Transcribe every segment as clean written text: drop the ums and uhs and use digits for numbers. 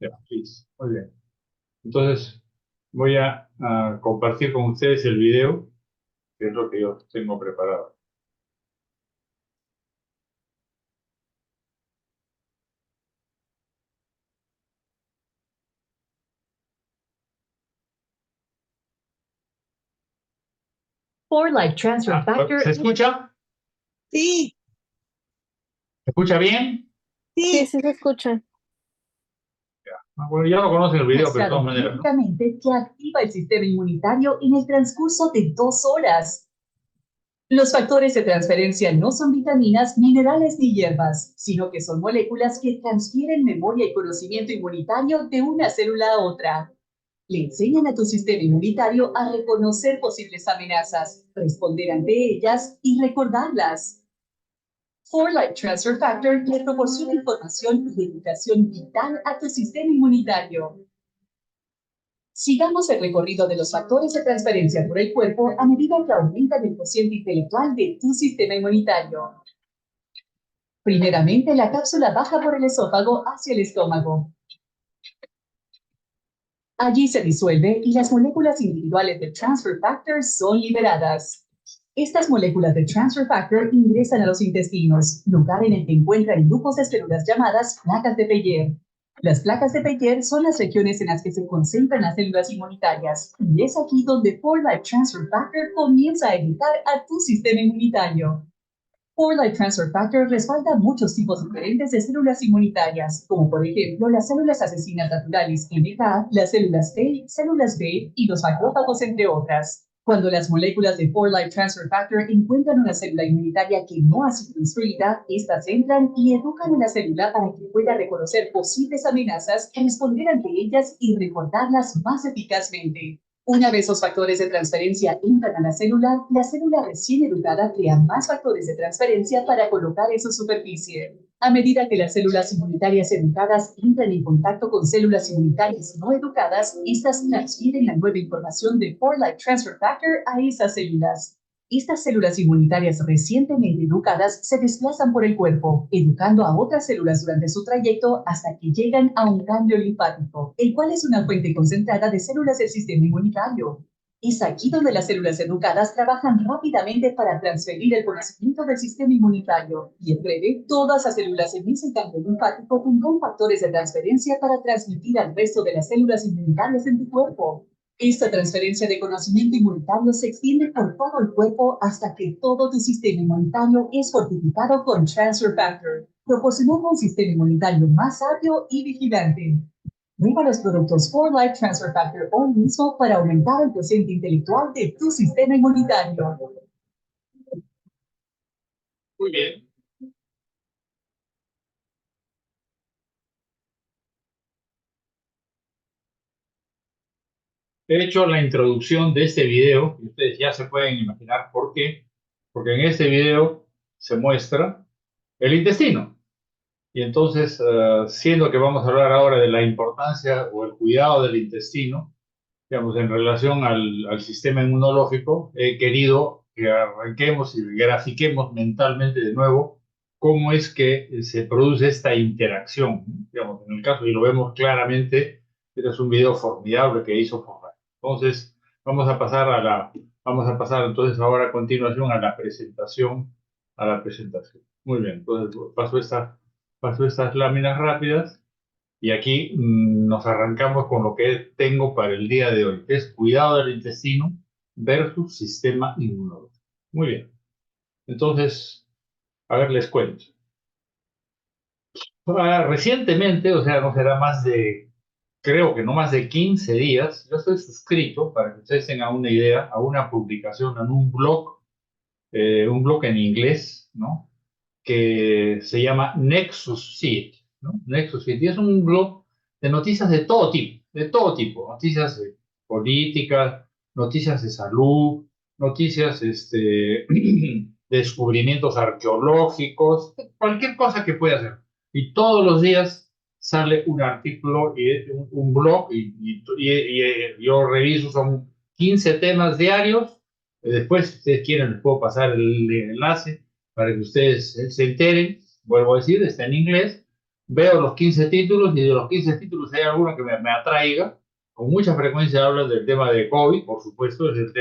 Ya, please. Muy bien. Entonces, voy a compartir con ustedes el video, que es lo que yo tengo preparado. For Life Transfer Factor. ¿Se escucha? Sí, ¿Se escucha bien? Sí, sí. se escucha. Bueno, ya lo conocen el video, pero de Mostrado todas maneras, ¿no? científicamente que activa el sistema inmunitario en el transcurso de 2 horas. Los factores de transferencia no son vitaminas, minerales ni hierbas, sino que son moléculas que transfieren memoria y conocimiento inmunitario de una célula a otra. Le enseñan a tu sistema inmunitario a reconocer posibles amenazas, responder ante ellas y recordarlas. 4Life Transfer Factor le proporciona información y educación vital a tu sistema inmunitario. Sigamos el recorrido de los factores de transferencia por el cuerpo a medida que aumenta el cociente intelectual de tu sistema inmunitario. Primeramente, la cápsula baja por el esófago hacia el estómago. Allí se disuelve y las moléculas individuales de Transfer Factor son liberadas. Estas moléculas de Transfer Factor ingresan a los intestinos, lugar en el que encuentran grupos de células llamadas placas de Peyer. Las placas de Peyer son las regiones en las que se concentran las células inmunitarias, y es aquí donde 4Life Transfer Factor comienza a educar a tu sistema inmunitario. 4Life Transfer Factor respalda muchos tipos diferentes de células inmunitarias, como por ejemplo las células asesinas naturales NK, las células T, células B y los macrófagos, entre otras. Cuando las moléculas de 4Life Transfer Factor encuentran una célula inmunitaria que no ha sido instruida, estas entran y educan a la célula para que pueda reconocer posibles amenazas, responder ante ellas y recordarlas más eficazmente. Una vez los factores de transferencia entran a la célula recién educada crea más factores de transferencia para colocar en su superficie. A medida que las células inmunitarias educadas entran en contacto con células inmunitarias no educadas, estas transfieren la nueva información de 4Life Transfer Factor a esas células. Estas células inmunitarias recientemente educadas se desplazan por el cuerpo, educando a otras células durante su trayecto hasta que llegan a un ganglio linfático, el cual es una fuente concentrada de células del sistema inmunitario. Es aquí donde las células educadas trabajan rápidamente para transferir el conocimiento del sistema inmunitario, y en breve todas las células en ese ganglio linfático tendrán factores de transferencia para transmitir al resto de las células inmunitarias en tu cuerpo. Esta transferencia de conocimiento inmunitario se extiende por todo el cuerpo hasta que todo tu sistema inmunitario es fortificado con Transfer Factor, proporcionando un sistema inmunitario más sabio y vigilante. Prueba los productos 4Life Transfer Factor hoy mismo para aumentar el cociente intelectual de tu sistema inmunitario. Muy bien. He hecho la introducción de este video, y ustedes ya se pueden imaginar por qué, porque en este video se muestra el intestino. Y entonces, siendo que vamos a hablar ahora de la importancia o el cuidado del intestino, digamos, en relación al sistema inmunológico, he querido que arranquemos y grafiquemos mentalmente de nuevo cómo es que se produce esta interacción, ¿no? Digamos, en el caso, y lo vemos claramente, este es un video formidable que hizo Forrest. Entonces, vamos a pasar entonces ahora a continuación a la presentación. Muy bien, entonces paso estas láminas rápidas. Y aquí nos arrancamos con lo que tengo para el día de hoy, que es cuidado del intestino versus sistema inmunológico. Muy bien. Entonces, a ver, les cuento. Recientemente, o sea, no será más de, creo que no más de 15 días, yo estoy suscrito, para que ustedes tengan una idea, a una publicación en un blog en inglés, ¿no? Que se llama Nexus Seed, ¿no? Nexus Seed. Y es un blog de noticias de todo tipo, noticias de política, noticias de salud, noticias de descubrimientos arqueológicos, cualquier cosa que pueda hacer. Y todos los días sale un artículo y un blog y yo reviso, son 15 temas diarios. Después, si ustedes quieren, les puedo pasar el enlace para que ustedes se enteren. Vuelvo a decir, está en inglés, veo los 15 títulos y de los 15 títulos hay alguno que me atraiga. Con mucha frecuencia hablan del tema de COVID, por supuesto, es un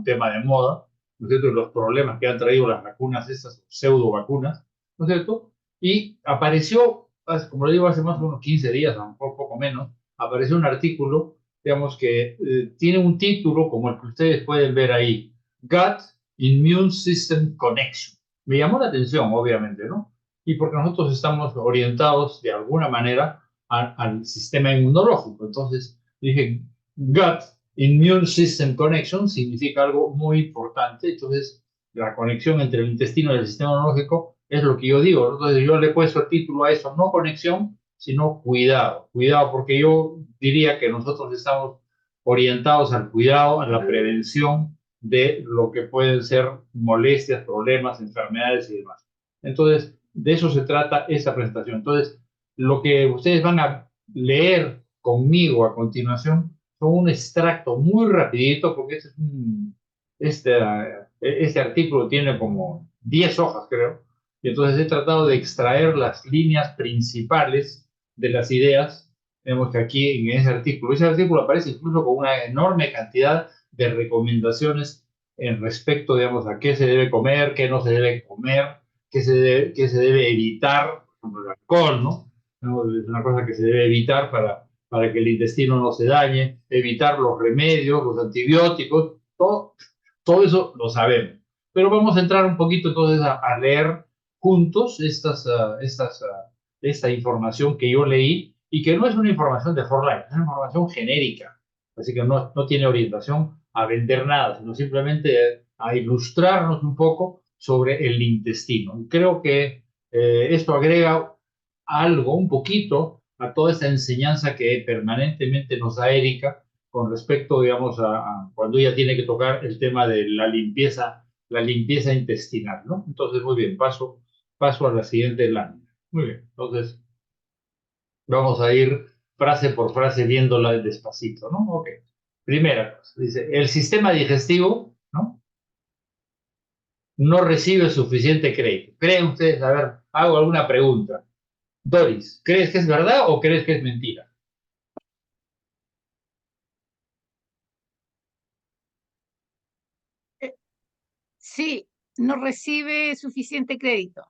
tema de moda, ¿no es cierto? Los problemas que han traído las vacunas, estas pseudo vacunas, ¿no es cierto? Y apareció, como le digo, hace más de unos 15 días, un poco menos, apareció un artículo, digamos, que tiene un título como el que ustedes pueden ver ahí, Gut Immune System Connection. Me llamó la atención, obviamente, ¿no? Y porque nosotros estamos orientados de alguna manera al sistema inmunológico. Entonces dije, Gut Immune System Connection significa algo muy importante. Entonces, la conexión entre el intestino y el sistema inmunológico es lo que yo digo. Entonces, yo le he puesto el título a eso, no conexión, sino cuidado. Cuidado, porque yo diría que nosotros estamos orientados al cuidado, a la prevención de lo que pueden ser molestias, problemas, enfermedades y demás. Entonces, de eso se trata esta presentación. Entonces, lo que ustedes van a leer conmigo a continuación son un extracto muy rapidito, porque este, este artículo tiene como 10 hojas, creo, y entonces he tratado de extraer las líneas principales de las ideas. Vemos que aquí en ese artículo aparece incluso con una enorme cantidad de recomendaciones en respecto, digamos, a qué se debe comer, qué no se debe comer, qué se debe evitar, por ejemplo, el alcohol, ¿no? Es una cosa que se debe evitar para que el intestino no se dañe, evitar los remedios, los antibióticos, todo eso lo sabemos. Pero vamos a entrar un poquito entonces a leer juntos esta información que yo leí y que no es una información de For Life, es una información genérica. Así que no tiene orientación a vender nada, sino simplemente a ilustrarnos un poco sobre el intestino. Y creo que esto agrega algo, un poquito, a toda esta enseñanza que permanentemente nos da Erika con respecto, digamos, a cuando ella tiene que tocar el tema de la limpieza intestinal, ¿no? Entonces, muy bien, paso a la siguiente lámina. Muy bien, entonces vamos a ir frase por frase viéndola despacito, ¿no? Ok. Primera cosa, dice, el sistema digestivo, ¿no? No recibe suficiente crédito. ¿Creen ustedes? A ver, hago alguna pregunta. Doris, ¿crees que es verdad o crees que es mentira? Eh, Sí, no recibe suficiente crédito.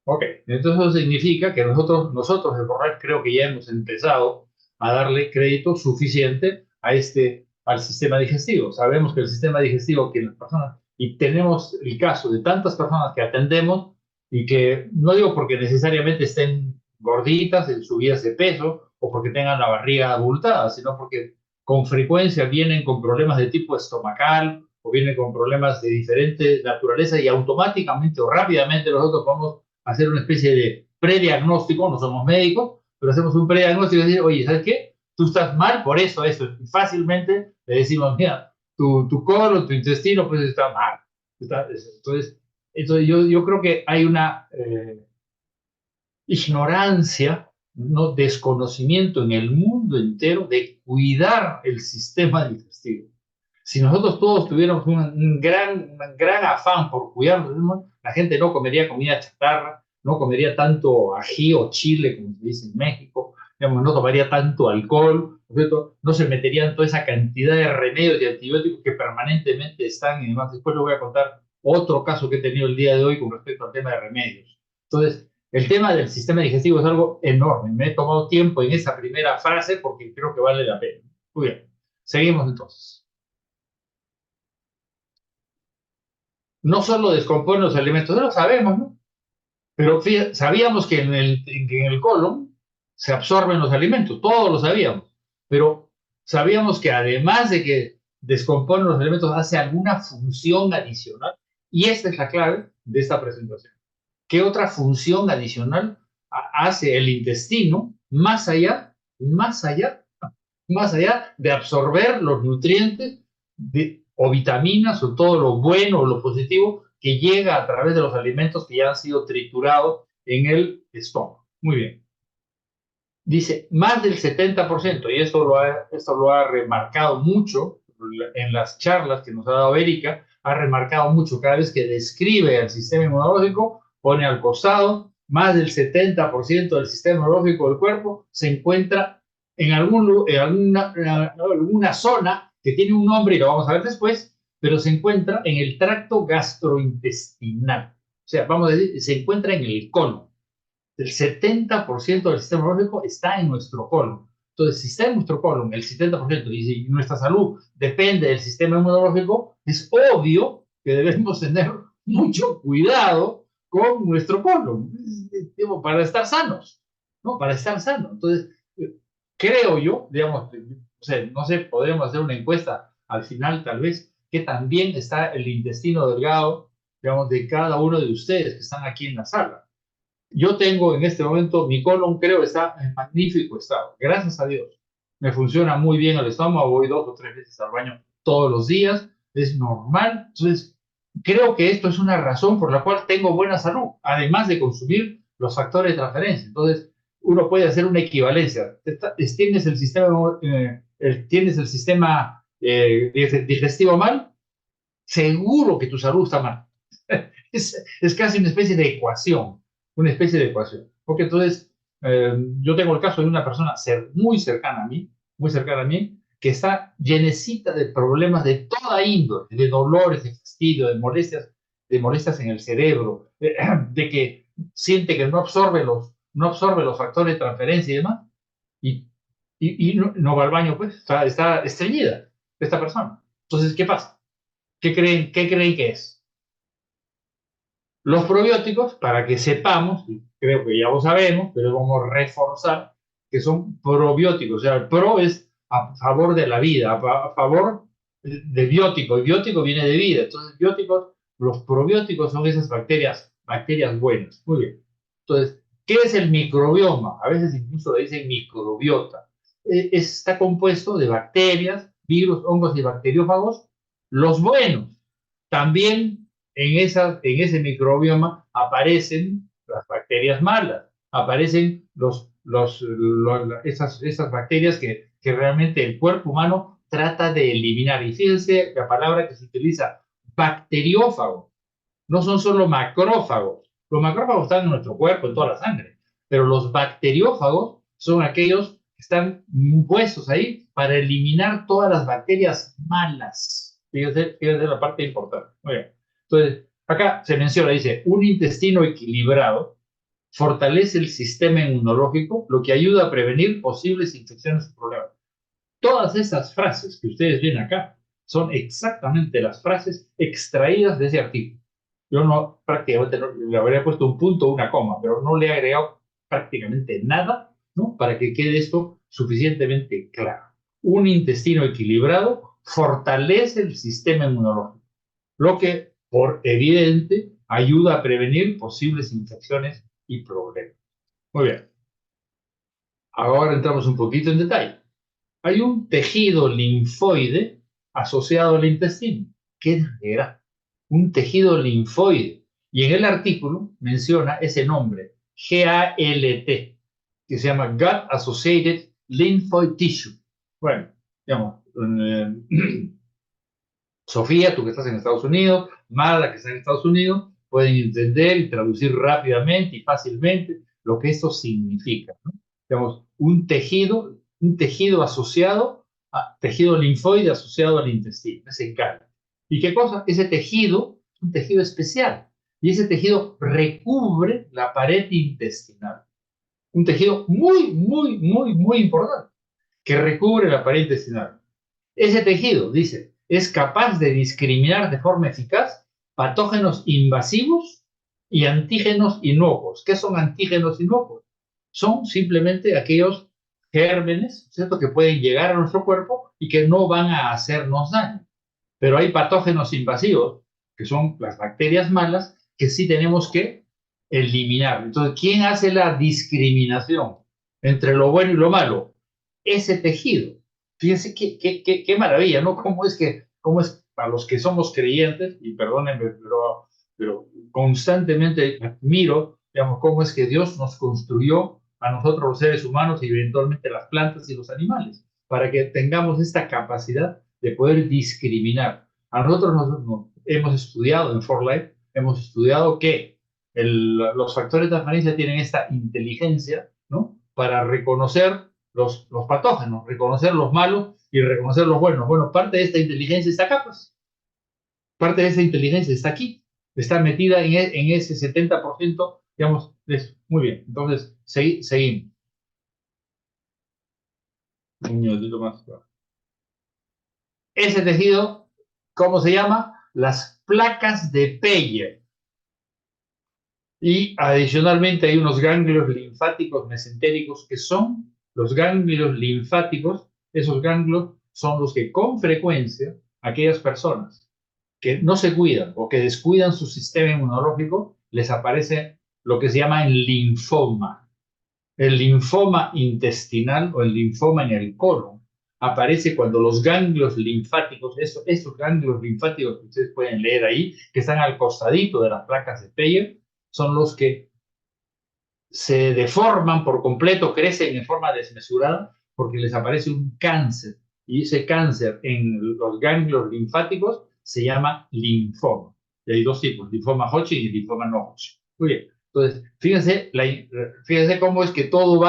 Ok, entonces eso significa que nosotros en Borrell creo que ya hemos empezado a darle crédito suficiente al sistema digestivo. Sabemos que el sistema digestivo que las personas, y tenemos el caso de tantas personas que atendemos y que no digo porque necesariamente estén gorditas en subidas de peso o porque tengan la barriga abultada, sino porque con frecuencia vienen con problemas de tipo estomacal o vienen con problemas de diferente naturaleza y automáticamente o rápidamente nosotros vamos hacer una especie de prediagnóstico, no somos médicos, pero hacemos un prediagnóstico y decir, oye, ¿sabes qué? Tú estás mal por eso, eso. Y fácilmente le decimos, mira, tu colon, tu intestino, pues está mal. Entonces yo creo que hay una ignorancia, no desconocimiento en el mundo entero de cuidar el sistema digestivo. Si nosotros todos tuviéramos un gran afán por cuidarnos, la gente no comería comida chatarra, no comería tanto ají o chile, como se dice en México, digamos, no tomaría tanto alcohol, ¿cierto? No se meterían toda esa cantidad de remedios y antibióticos que permanentemente están y demás. Después les voy a contar otro caso que he tenido el día de hoy con respecto al tema de remedios. Entonces, el tema del sistema digestivo es algo enorme. Me he tomado tiempo en esa primera frase porque creo que vale la pena. Muy bien, seguimos entonces. No solo descompone los alimentos, eso lo sabemos, ¿no? Pero fíjate, sabíamos que en el colon se absorben los alimentos, todos lo sabíamos, pero sabíamos que además de que descompone los alimentos, hace alguna función adicional, y esta es la clave de esta presentación. ¿Qué otra función adicional hace el intestino más allá, más allá de absorber los nutrientes o vitaminas o todo lo bueno o lo positivo que llega a través de los alimentos que ya han sido triturados en el estómago? Muy bien. Dice, más del 70%, y esto lo ha remarcado mucho en las charlas que nos ha dado Erika, ha remarcado mucho cada vez que describe el sistema inmunológico, pone al costado más del 70% del sistema inmunológico del cuerpo se encuentra en alguna zona que tiene un nombre y lo vamos a ver después, pero se encuentra en el tracto gastrointestinal. O sea, vamos a decir, se encuentra en el colon. El 70% del sistema inmunológico está en nuestro colon. Entonces, si está en nuestro colon el 70% y si nuestra salud depende del sistema inmunológico, es obvio que debemos tener mucho cuidado con nuestro colon, para estar sanos, ¿no? Para estar sanos. Entonces, creo yo, digamos, o sea, no sé, podríamos hacer una encuesta al final, tal vez, que también está el intestino delgado, digamos, de cada uno de ustedes que están aquí en la sala. Yo tengo en este momento, mi colon creo está en magnífico estado, gracias a Dios. Me funciona muy bien el estómago, voy 2 o 3 veces al baño todos los días, es normal. Entonces, creo que esto es una razón por la cual tengo buena salud, además de consumir los factores de transferencia. Entonces, uno puede hacer una equivalencia. Tienes el sistema digestivo mal, seguro que tu salud está mal. Es casi una especie de ecuación, una especie de ecuación. Porque entonces, yo tengo el caso de una persona muy cercana a mí, que está llenecita de problemas de toda índole, de dolores, de fastidio, de molestias en el cerebro, de que siente que no absorbe los factores de transferencia y demás, y, y no va al baño, pues, está estreñida esta persona. Entonces, ¿qué pasa? ¿Qué creen que es? Los probióticos, para que sepamos, y creo que ya lo sabemos, pero vamos a reforzar que son probióticos. O sea, el pro es a favor de la vida, a favor de biótico, y biótico viene de vida. Entonces, los probióticos son esas bacterias buenas. Muy bien. Entonces, ¿qué es el microbioma? A veces incluso le dicen microbiota. Está compuesto de bacterias, virus, hongos y bacteriófagos, los buenos. También en ese microbioma aparecen las bacterias malas, aparecen esas bacterias que realmente el cuerpo humano trata de eliminar. Y fíjense la palabra que se utiliza, bacteriófago. No son solo macrófagos. Los macrófagos están en nuestro cuerpo, en toda la sangre, pero los bacteriófagos son aquellos que están puestos ahí para eliminar todas las bacterias malas. Fíjense la parte importante. Muy bien. Entonces, acá se menciona, dice, un intestino equilibrado fortalece el sistema inmunológico, lo que ayuda a prevenir posibles infecciones y problemas. Todas esas frases que ustedes ven acá son exactamente las frases extraídas de ese artículo. Yo prácticamente le habría puesto un punto o una coma, pero no le he agregado prácticamente nada, ¿no? Para que quede esto suficientemente claro. Un intestino equilibrado fortalece el sistema inmunológico, lo que, por evidente, ayuda a prevenir posibles infecciones y problemas. Muy bien. Ahora entramos un poquito en detalle. Hay un tejido linfoide asociado al intestino. ¿Qué era? Un tejido linfoide. Y en el artículo menciona ese nombre, GALT, que se llama Gut Associated Lymphoid Tissue. Bueno, digamos, Sofía, tú que estás en Estados Unidos, Mara, que está en Estados Unidos, pueden entender y traducir rápidamente y fácilmente lo que esto significa, ¿no? Digamos, un tejido asociado, tejido linfoide asociado al intestino, ese GALT. ¿Y qué cosa? Ese tejido es un tejido especial y ese tejido recubre la pared intestinal. Un tejido muy, muy, muy, muy importante que recubre la pared intestinal. Ese tejido, dice, es capaz de discriminar de forma eficaz patógenos invasivos y antígenos inocuos. ¿Qué son antígenos inocuos? Son simplemente aquellos gérmenes, ¿cierto?, que pueden llegar a nuestro cuerpo y que no van a hacernos daño. Pero hay patógenos invasivos, que son las bacterias malas, que sí tenemos que eliminar. Entonces, ¿quién hace la discriminación entre lo bueno y lo malo? Ese tejido. Fíjense qué maravilla, ¿no? Cómo es para los que somos creyentes, y perdónenme, pero constantemente admiro, digamos, cómo es que Dios nos construyó a nosotros los seres humanos y eventualmente las plantas y los animales, para que tengamos esta capacidad de poder discriminar. A nosotros hemos estudiado en For Life, hemos estudiado que los factores de transferencia tienen esta inteligencia, ¿no? Para reconocer los patógenos, reconocer los malos y reconocer los buenos. Bueno, parte de esta inteligencia está acá, pues. Parte de esa inteligencia está aquí, está metida en ese 70%, digamos, de eso. Muy bien, entonces, seguimos. Un minutito más. Ese tejido, ¿cómo se llama? Las placas de Peyer. Y adicionalmente hay unos ganglios linfáticos mesentéricos que son los ganglios linfáticos. Esos ganglios son los que con frecuencia aquellas personas que no se cuidan o que descuidan su sistema inmunológico, les aparece lo que se llama el linfoma. El linfoma intestinal o el linfoma en el colon aparece cuando los ganglios linfáticos, estos ganglios linfáticos que ustedes pueden leer ahí, que están al costadito de las placas de Peyer, son los que se deforman por completo, crecen en forma desmesurada porque les aparece un cáncer. Y ese cáncer en los ganglios linfáticos se llama linfoma. Y hay dos tipos, linfoma Hodgkin y linfoma no Hodgkin. Muy bien. Entonces, fíjense cómo es que todo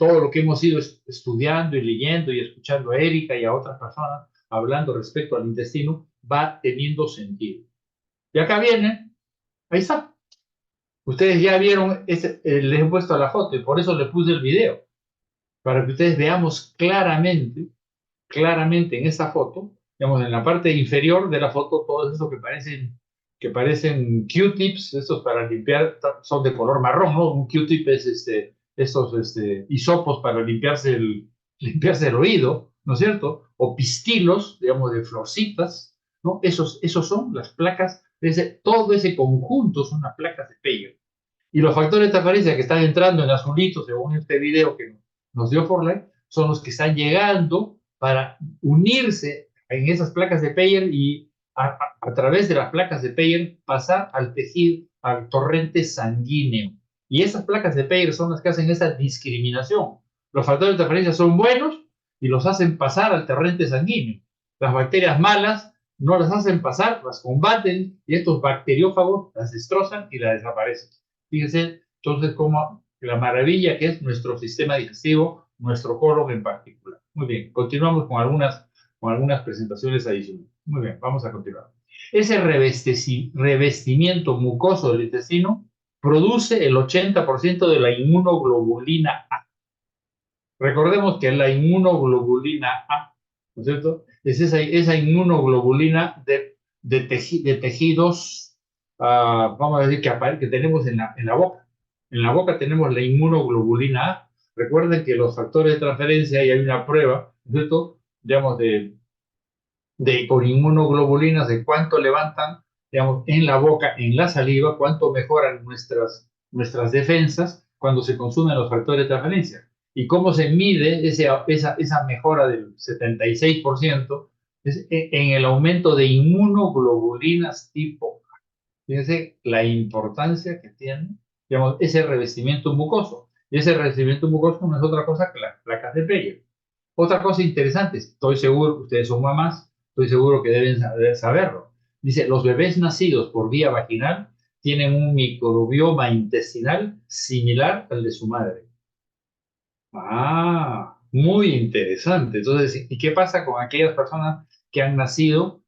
lo que hemos ido estudiando y leyendo y escuchando a Erika y a otras personas hablando respecto al intestino, va teniendo sentido. Y acá viene, ahí está. Ustedes ya vieron, les he puesto la foto y por eso les puse el video, para que ustedes veamos claramente en esa foto, digamos, en la parte inferior de la foto, todo eso que parecen Q-tips, estos para limpiar, son de color marrón, ¿no? Un Q-tip es estos hisopos para limpiarse el oído, ¿no es cierto? O pistilos, digamos, de florcitas, ¿no? Esos son las placas, todo ese conjunto son las placas de Peyer. Y los factores de transferencia que están entrando en azulitos, según este video que nos dio Forlán, son los que están llegando para unirse en esas placas de Peyer y a través de las placas de Peyer pasar al tejido, al torrente sanguíneo. Y esas placas de Peyer son las que hacen esa discriminación. Los factores de transferencia son buenos y los hacen pasar al torrente sanguíneo. Las bacterias malas no las hacen pasar, las combaten y estos bacteriófagos las destrozan y las desaparecen. Fíjense, entonces, como la maravilla que es nuestro sistema digestivo, nuestro colon en particular. Muy bien, continuamos con algunas presentaciones adicionales. Muy bien, vamos a continuar. Ese revestimiento mucoso del intestino produce el 80% de la inmunoglobulina A. Recordemos que la inmunoglobulina A, ¿no es cierto? Es esa inmunoglobulina de tejidos, vamos a decir, que tenemos en la boca. En la boca tenemos la inmunoglobulina A. Recuerden que los factores de transferencia, y hay una prueba, ¿no es cierto? Digamos, con inmunoglobulinas, de cuánto levantan, digamos, en la boca, en la saliva, cuánto mejoran nuestras defensas cuando se consumen los factores de transferencia. ¿Y cómo se mide esa mejora del 76%? Es en el aumento de inmunoglobulinas tipo A. Fíjense la importancia que tiene, digamos, ese revestimiento mucoso. Y ese revestimiento mucoso no es otra cosa que las placas de Peyer. Otra cosa interesante, estoy seguro que ustedes son mamás, estoy seguro que deben saberlo. Dice, los bebés nacidos por vía vaginal tienen un microbioma intestinal similar al de su madre. Ah, muy interesante. Entonces, ¿y qué pasa con aquellas personas que han nacido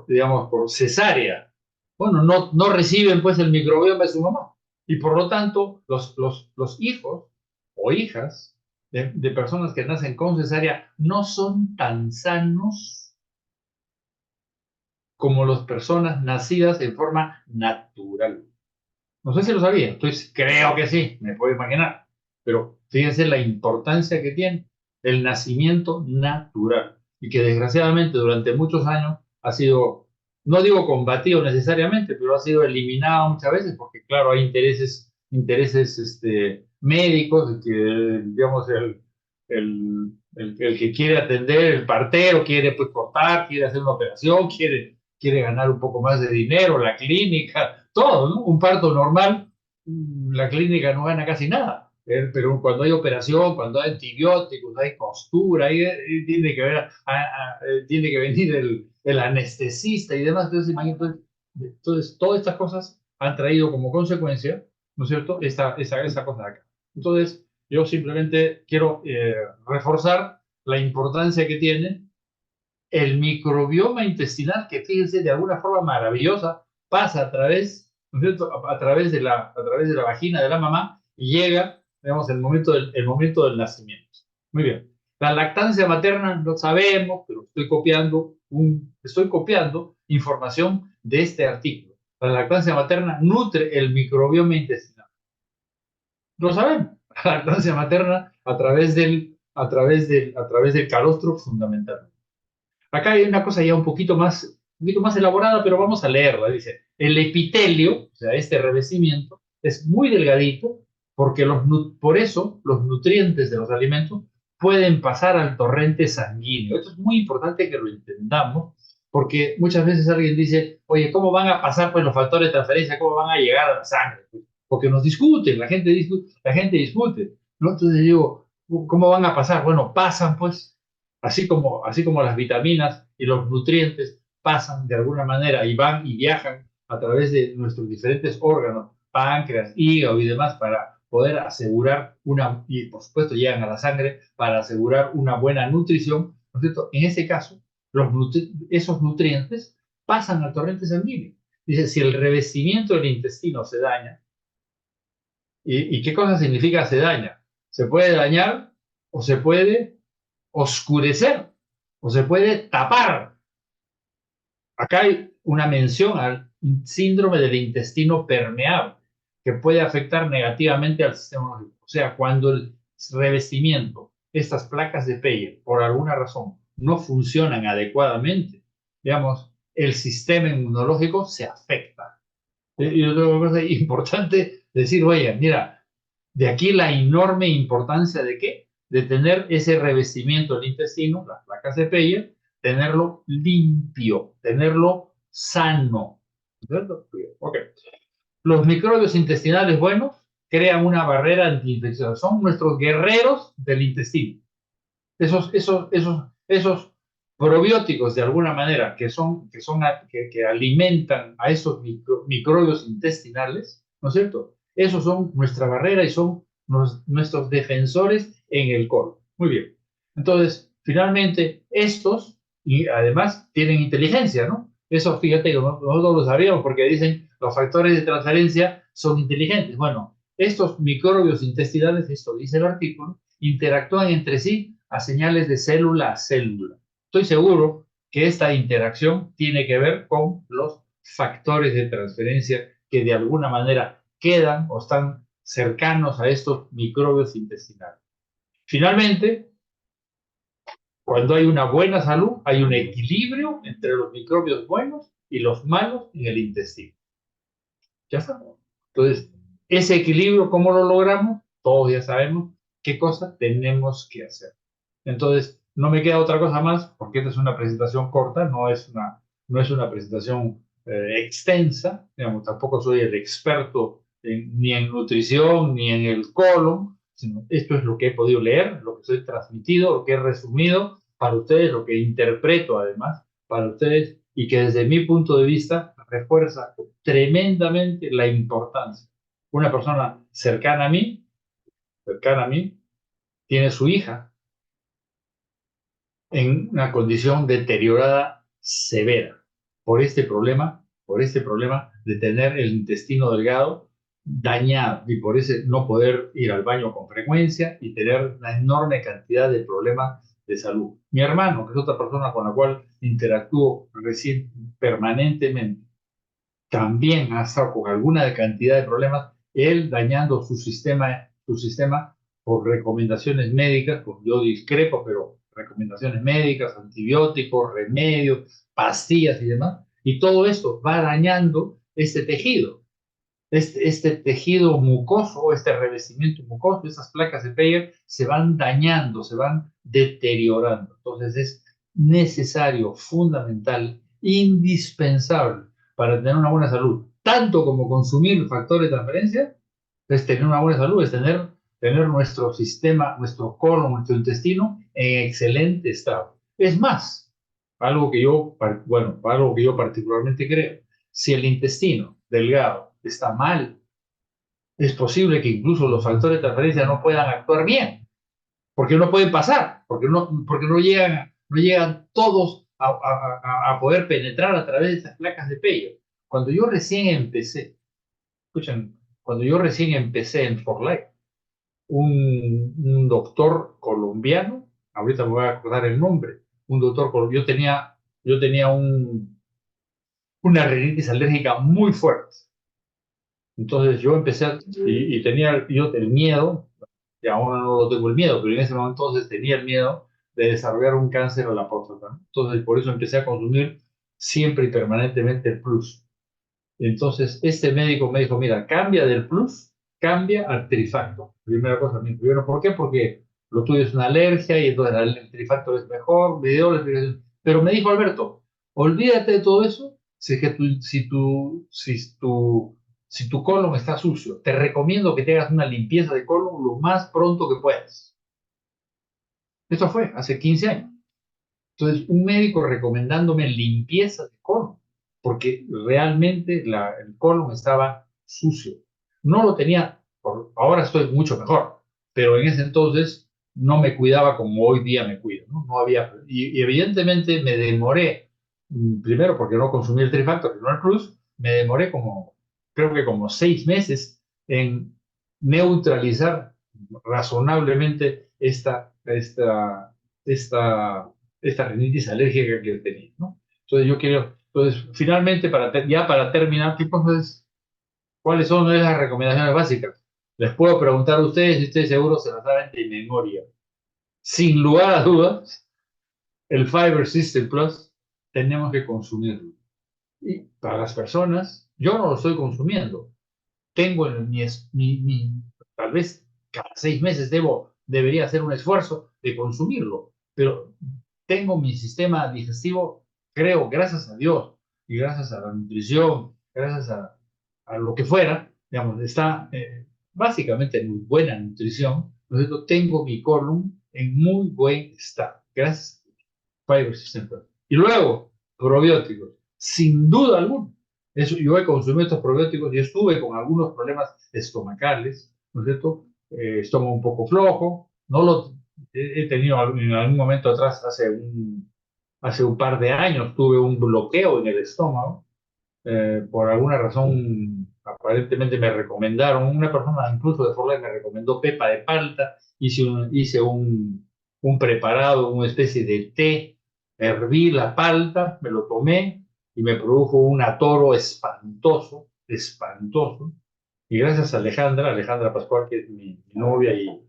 digamos, por cesárea? Bueno, no reciben pues el microbioma de su mamá. Y por lo tanto, los hijos o hijas de personas que nacen con cesárea no son tan sanos como las personas nacidas en forma natural. No sé si lo sabía, creo que sí, me puedo imaginar, pero fíjense la importancia que tiene el nacimiento natural y que desgraciadamente durante muchos años ha sido, no digo combatido necesariamente, pero ha sido eliminado muchas veces porque claro, hay intereses médicos, que digamos el que quiere atender, el partero quiere pues cortar, quiere hacer una operación, quiere ganar un poco más de dinero, la clínica, todo, ¿no? Un parto normal, la clínica no gana casi nada, pero cuando hay operación, cuando hay antibióticos, hay costura, tiene que venir el anestesista y demás, entonces, imagínate, entonces todas estas cosas han traído como consecuencia, ¿no es cierto?, esa cosa de acá. Entonces, yo simplemente quiero reforzar la importancia que tiene el microbioma intestinal, que fíjense, de alguna forma maravillosa, pasa a través, ¿no es cierto?, a través de la vagina de la mamá y llega, digamos, el momento del nacimiento. Muy bien. La lactancia materna no sabemos, pero estoy copiando información de este artículo. La lactancia materna nutre el microbioma intestinal. Lo sabemos. La lactancia materna a través del calostro fundamentalmente. Acá hay una cosa ya un poquito más elaborada, pero vamos a leerla. Dice, el epitelio, o sea, este revestimiento, es muy delgadito porque por eso los nutrientes de los alimentos pueden pasar al torrente sanguíneo. Esto es muy importante que lo entendamos, porque muchas veces alguien dice, oye, ¿cómo van a pasar pues, los factores de transferencia? ¿Cómo van a llegar a la sangre? Porque nos discuten, la gente discute, ¿no? Entonces digo, ¿cómo van a pasar? Bueno, pasan pues. Así como las vitaminas y los nutrientes pasan de alguna manera y van y viajan a través de nuestros diferentes órganos, páncreas, hígado y demás, para poder asegurar y por supuesto llegan a la sangre para asegurar una buena nutrición, ¿no es cierto? En este caso, esos nutrientes pasan al torrente sanguíneo. Dice, si el revestimiento del intestino se daña, ¿y qué cosa significa se daña? Se puede dañar o se puede oscurecer o se puede tapar. Acá hay una mención al síndrome del intestino permeable que puede afectar negativamente al sistema nervioso. O sea, cuando el revestimiento, estas placas de Peyer, por alguna razón no funcionan adecuadamente, digamos, el sistema inmunológico se afecta. Y otra cosa importante decir, oye, mira, de aquí la enorme importancia de qué? De tener ese revestimiento del intestino, las placas de Peyer, tenerlo limpio, tenerlo sano. ¿Cierto? Ok. Los microbios intestinales buenos crean una barrera antiinfecciosa. Son nuestros guerreros del intestino. Esos probióticos, de alguna manera, que alimentan a esos microbios intestinales, ¿no es cierto? Esos son nuestra barrera y son nuestros defensores en el colon. Muy bien. Entonces, finalmente, estos, y además, tienen inteligencia, ¿no? Eso, fíjate, que nosotros lo sabíamos porque dicen los factores de transferencia son inteligentes. Bueno, estos microbios intestinales, esto dice el artículo, interactúan entre sí a señales de célula a célula. Estoy seguro que esta interacción tiene que ver con los factores de transferencia que de alguna manera quedan o están cercanos a estos microbios intestinales. Finalmente, cuando hay una buena salud, hay un equilibrio entre los microbios buenos y los malos en el intestino. Ya está. Entonces, ese equilibrio, ¿cómo lo logramos? Todos ya sabemos qué cosa tenemos que hacer. Entonces, no me queda otra cosa más, porque esta es una presentación corta, no es una presentación extensa, digamos, tampoco soy el experto ni en nutrición ni en el colon, sino esto es lo que he podido leer, lo que he transmitido, lo que he resumido para ustedes, lo que interpreto además para ustedes y que desde mi punto de vista refuerza tremendamente la importancia. Una persona cercana a mí, tiene su hija en una condición deteriorada severa por este problema de tener el intestino delgado dañado y por ese no poder ir al baño con frecuencia y tener una enorme cantidad de problemas de salud. Mi hermano, que es otra persona con la cual interactúo permanentemente, también ha estado con alguna cantidad de problemas, él dañando su sistema por recomendaciones médicas, pues yo discrepo, pero recomendaciones médicas, antibióticos, remedios, pastillas y demás, y todo esto va dañando este tejido. Este tejido mucoso, este revestimiento mucoso, esas placas de Peyer se van dañando, se van deteriorando. Entonces es necesario, fundamental, indispensable para tener una buena salud, tanto como consumir factores de transferencia, es tener una buena salud, es tener nuestro sistema, nuestro colon, nuestro intestino en excelente estado. Es más, algo que yo particularmente creo, si el intestino delgado está mal. Es posible que incluso los factores de transferencia no puedan actuar bien, porque no pueden pasar, porque no llegan todos a poder penetrar a través de esas placas de pello. Cuando yo recién empecé, escuchen, cuando yo recién empecé en For Life, un doctor colombiano, ahorita me voy a acordar el nombre, un doctor colombiano, yo tenía una rinitis alérgica muy fuerte. Entonces yo empecé y tenía yo el miedo, y ahora no lo tengo el miedo, pero en ese momento entonces tenía el miedo de desarrollar un cáncer a la próstata, ¿no? Entonces por eso empecé a consumir siempre y permanentemente el Plus. Entonces este médico me dijo, mira, cambia del Plus, cambia al Trifactor. Primera cosa, me dijo, ¿por qué? Porque lo tuyo es una alergia y entonces el Trifactor es mejor, me dio la explicación. Pero me dijo Alberto, olvídate de todo eso si tu colon está sucio. Te recomiendo que te hagas una limpieza de colon lo más pronto que puedas. Esto fue hace 15 años. Entonces, un médico recomendándome limpieza de colon, porque realmente el colon estaba sucio. No lo tenía, ahora estoy mucho mejor, pero en ese entonces no me cuidaba como hoy día me cuido, ¿no? No había, y evidentemente me demoré, primero porque no consumí el Trifactor, sino el Plus, me demoré creo que como 6 meses en neutralizar razonablemente esta rinitis alérgica que tenía, ¿no? Entonces entonces finalmente ya para terminar, ¿cuáles son esas recomendaciones básicas? Les puedo preguntar a ustedes y ustedes seguro se las saben de memoria. Sin lugar a dudas, el Fiber System Plus tenemos que consumirlo. Y para las personas, yo no lo estoy consumiendo. Tengo en tal vez cada 6 meses debería hacer un esfuerzo de consumirlo, pero tengo mi sistema digestivo, creo, gracias a Dios y gracias a la nutrición, gracias a lo que fuera, digamos, está básicamente en buena nutrición, ¿no es cierto? Tengo mi colon en muy buen estado, gracias a Fiber System Plus. Y luego, probióticos, sin duda alguna. Yo he consumido estos probióticos y estuve con algunos problemas estomacales, ¿no es cierto? Estómago un poco flojo, no lo he tenido en algún momento atrás, hace un par de años, tuve un bloqueo en el estómago. Por alguna razón, aparentemente me recomendaron, una persona incluso de Forlán me recomendó pepa de palta, hice un preparado, una especie de té, herví la palta, me lo tomé y me produjo un atoro espantoso, espantoso. Y gracias a Alejandra Pascual, que es mi novia y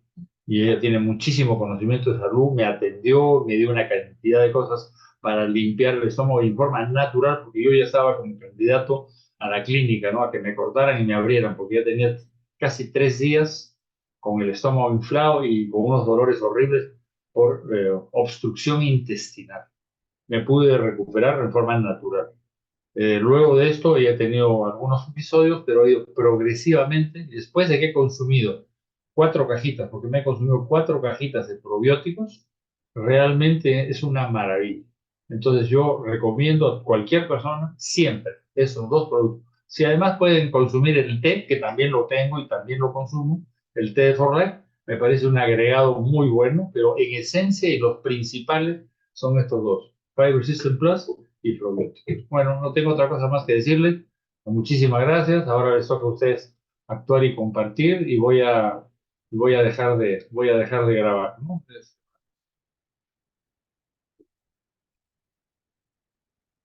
ella tiene muchísimo conocimiento de salud, me atendió, me dio una cantidad de cosas para limpiar el estómago en forma natural, porque yo ya estaba como candidato a la clínica, ¿no? A que me cortaran y me abrieran, porque ya tenía casi 3 días con el estómago inflado y con unos dolores horribles por obstrucción intestinal. Me pude recuperar en forma natural. Luego de esto ya he tenido algunos episodios, pero he ido progresivamente, después de que he consumido 4 cajitas, porque me he consumido 4 cajitas de probióticos, realmente es una maravilla. Entonces yo recomiendo a cualquier persona siempre esos dos productos. Si además pueden consumir el té, que también lo tengo y también lo consumo, el té de Forlán, me parece un agregado muy bueno, pero en esencia y los principales son estos dos, Fiber System Plus y probióticos. Bueno, no tengo otra cosa más que decirles. Muchísimas gracias. Ahora les toca a ustedes actuar y compartir y voy a dejar de grabar, ¿no?